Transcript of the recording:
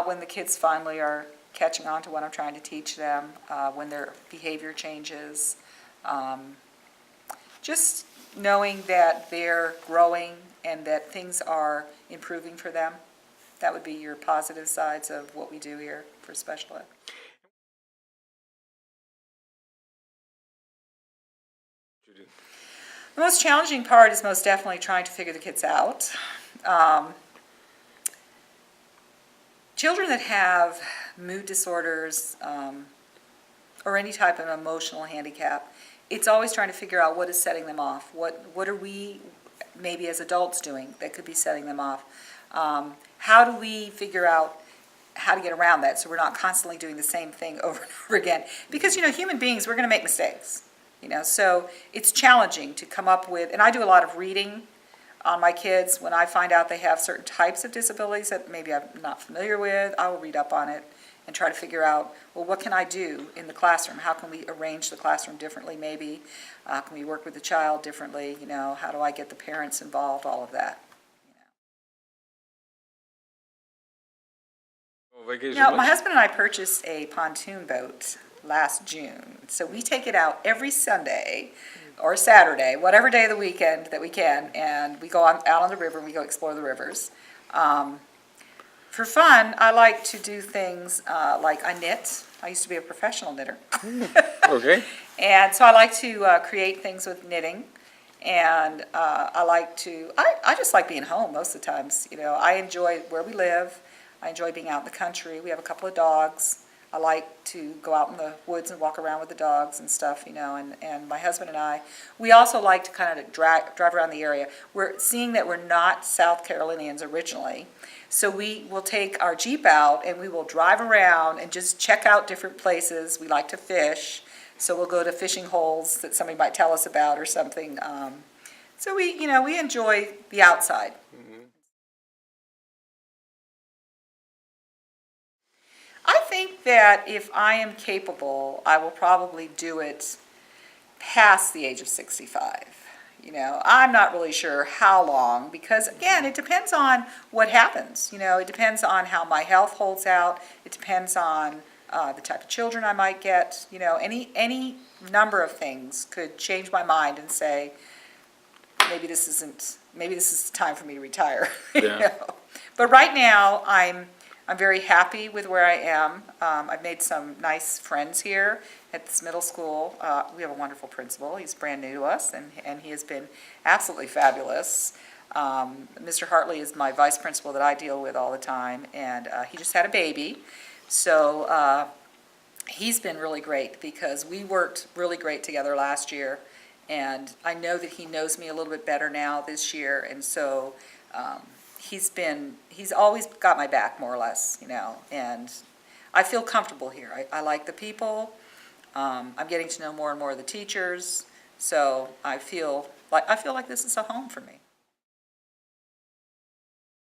when the kids finally are catching on to what I'm trying to teach them, when their behavior changes. Just knowing that they're growing and that things are improving for them. That would be your positive sides of what we do here for special ed. The most challenging part is most definitely trying to figure the kids out. Children that have mood disorders or any type of emotional handicap, it's always trying to figure out what is setting them off. What are we, maybe as adults, doing that could be setting them off? How do we figure out how to get around that so we're not constantly doing the same thing over and over again? Because, human beings, we're going to make mistakes. So it's challenging to come up with, and I do a lot of reading on my kids. When I find out they have certain types of disabilities that maybe I'm not familiar with, I will read up on it and try to figure out, well, what can I do in the classroom? How can we arrange the classroom differently maybe? Can we work with the child differently? How do I get the parents involved? All of that. Now, my husband and I purchased a pontoon boat last June. So we take it out every Sunday or Saturday, whatever day of the weekend that we can, and we go out on the river and we go explore the rivers. For fun, I like to do things like I knit. I used to be a professional knitter. Okay. And so I like to create things with knitting. And I just like being home most of the times. I enjoy where we live. I enjoy being out in the country. We have a couple of dogs. I like to go out in the woods and walk around with the dogs and stuff, and my husband and I, we also like to kind of drive around the area. We're seeing that we're not South Carolinians originally, so we will take our Jeep out and we will drive around and just check out different places. We like to fish, so we'll go to fishing holes that somebody might tell us about or something. So we enjoy the outside. I think that if I am capable, I will probably do it past the age of 65. I'm not really sure how long because, again, it depends on what happens. It depends on how my health holds out. It depends on the type of children I might get. Any number of things could change my mind and say, maybe this is time for me to retire. Yeah. But right now, I'm very happy with where I am. I've made some nice friends here at this middle school. We have a wonderful principal. He's brand new to us, and he has been absolutely fabulous. Mr. Hartley is my vice principal that I deal with all the time, and he just had a baby. So he's been really great because we worked really great together last year, and I know that he knows me a little bit better now this year, and so he's always got my back more or less, and I feel comfortable here. I like the people. I'm getting to know more and more of the teachers, so I feel like this is a home for me.